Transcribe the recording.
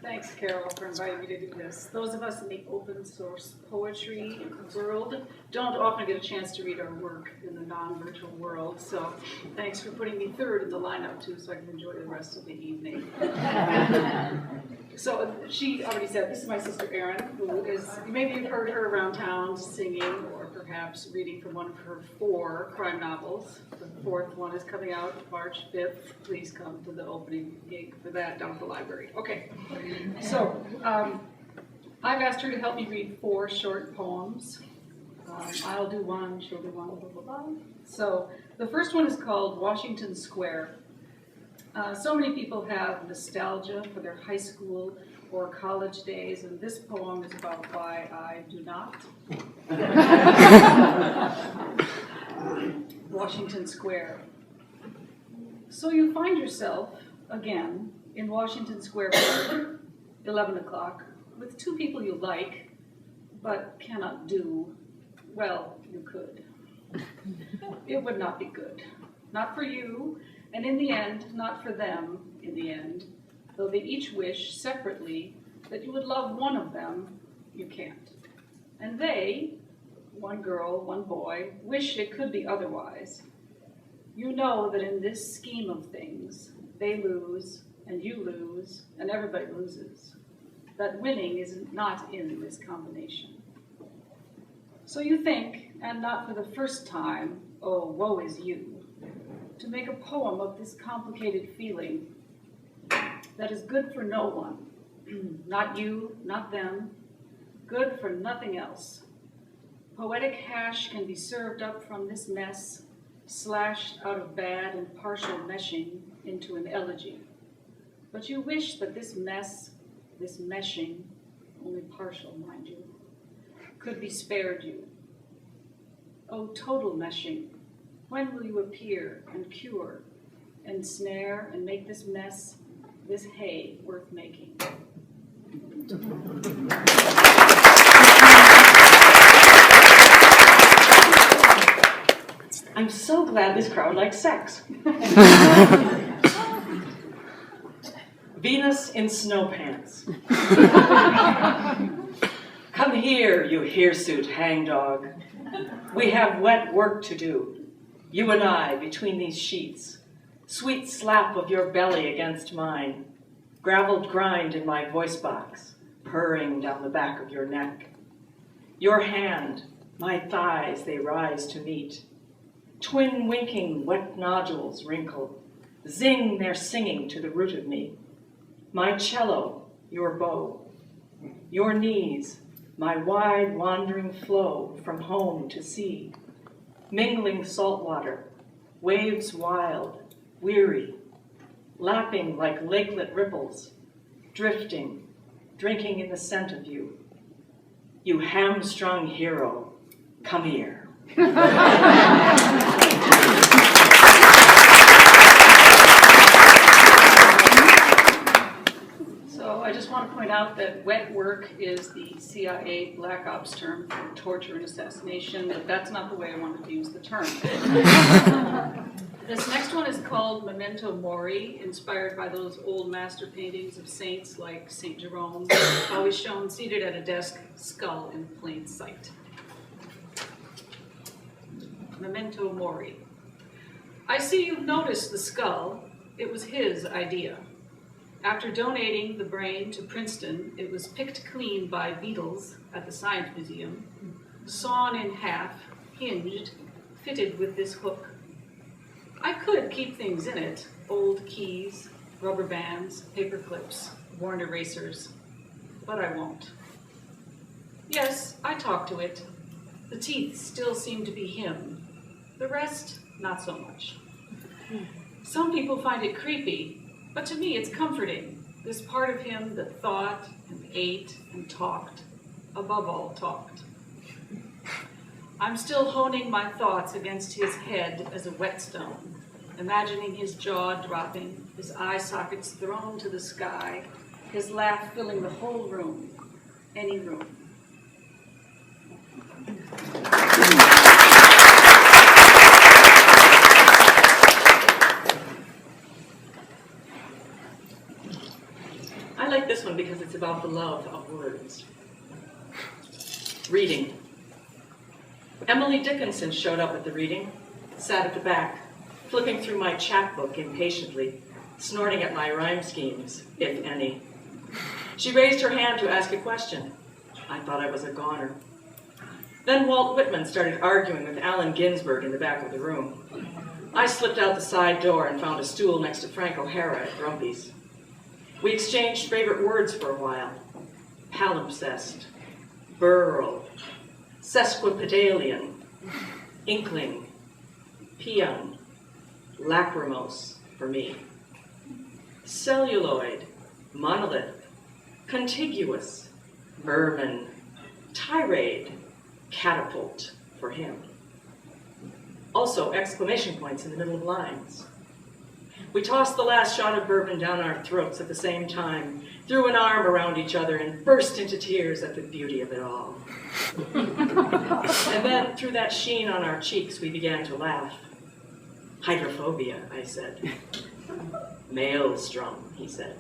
Thanks, Carol, for inviting me to do this. Those of us in the open source poetry world don't often get a chance to read our work in the non-virtual world, so thanks for putting me third in the lineup too, so I can enjoy the rest of the evening. So she already said, this is my sister Erin, who is, maybe you've heard her around town singing or perhaps reading from one of her 4 crime novels. The 4th one is coming out March 5th. Please come to the opening gig for that down at the library. Okay, so I've asked her to help me read 4 short poems. I'll do one, she'll do one, blah, blah, blah. So the first one is called Washington Square. So many people have nostalgia for their high school or college days, and this poem is about why I do not. Washington Square. So you find yourself, again, in Washington Square Park, 11 o'clock, with 2 people you like, but cannot do. Well, you could. It would not be good. Not for you, and in the end, not for them in the end, though they each wish separately that you would love one of them, you can't. And they, one girl, one boy, wish it could be otherwise. You know that in this scheme of things, they lose, and you lose, and everybody loses. That winning is not in this combination. So you think, and not for the first time, oh, woe is you, to make a poem of this complicated feeling that is good for no one, not you, not them, good for nothing else. Poetic hash can be served up from this mess, slashed out of bad and partial meshing into an elegy. But you wish that this mess, this meshing, only partial, mind you, could be spared you. Oh, total meshing, when will you appear and cure and snare and make this mess, this hay worth making? I'm so glad this crowd likes sex. Venus in snow pants. Come here, you hirsute hangdog. We have wet work to do. You and I between these sheets. Sweet slap of your belly against mine. Graveled grind in my voice box, purring down the back of your neck. Your hand, my thighs, they rise to meet. Twin winking wet nodules wrinkle. Zing their singing to the root of me. My cello, your bow. Your knees, my wide wandering flow from home to sea. Mingling salt water, waves wild, weary, lapping like lakelet ripples, drifting, drinking in the scent of you. You hamstrung hero, come here. So I just want to point out that wet work is the CIA Black Ops term for torture and assassination, but that's not the way I wanted to use the term. This next one is called Memento Mori, inspired by those old master paintings of saints like St. Jerome, always shown seated at a desk, skull in plain sight. Memento Mori. I see you've noticed the skull. It was his idea. After donating the brain to Princeton, it was picked clean by beetles at the Science Museum, sawn in half, hinged, fitted with this hook. I could keep things in it, old keys, rubber bands, paper clips, worn erasers, but I won't. Yes, I talk to it. The teeth still seem to be him. The rest, not so much. Some people find it creepy, but to me it's comforting, this part of him that thought and ate and talked, above all talked. I'm still honing my thoughts against his head as a whetstone, imagining his jaw dropping, his eye sockets thrown to the sky, his laugh filling the whole room, any room. I like this one one because it's about the love of words. Reading. Emily Dickinson showed up at the reading, sat at the back, flipping through my chapbook impatiently, snorting at my rhyme schemes, if any. She raised her hand to ask a question. I thought I was a goner. Then Walt Whitman started arguing with Allen Ginsberg in the back of the room. I slipped out the side door and found a stool next to Frank O'Hara at Grumpy's. We exchanged favorite words for a while. Palimpsest, burl, sesquipedalian, inkling, peon, lachrymose for me, celluloid, monolith, contiguous, vermin, tirade, catapult for him. Also exclamation points in the middle of lines. We tossed the last shot of bourbon down our throats at the same time, threw an arm around each other, and burst into tears at the beauty of it all. And then, through that sheen on our cheeks, we began to laugh. Hydrophobia, I said. Maelstrom, he said.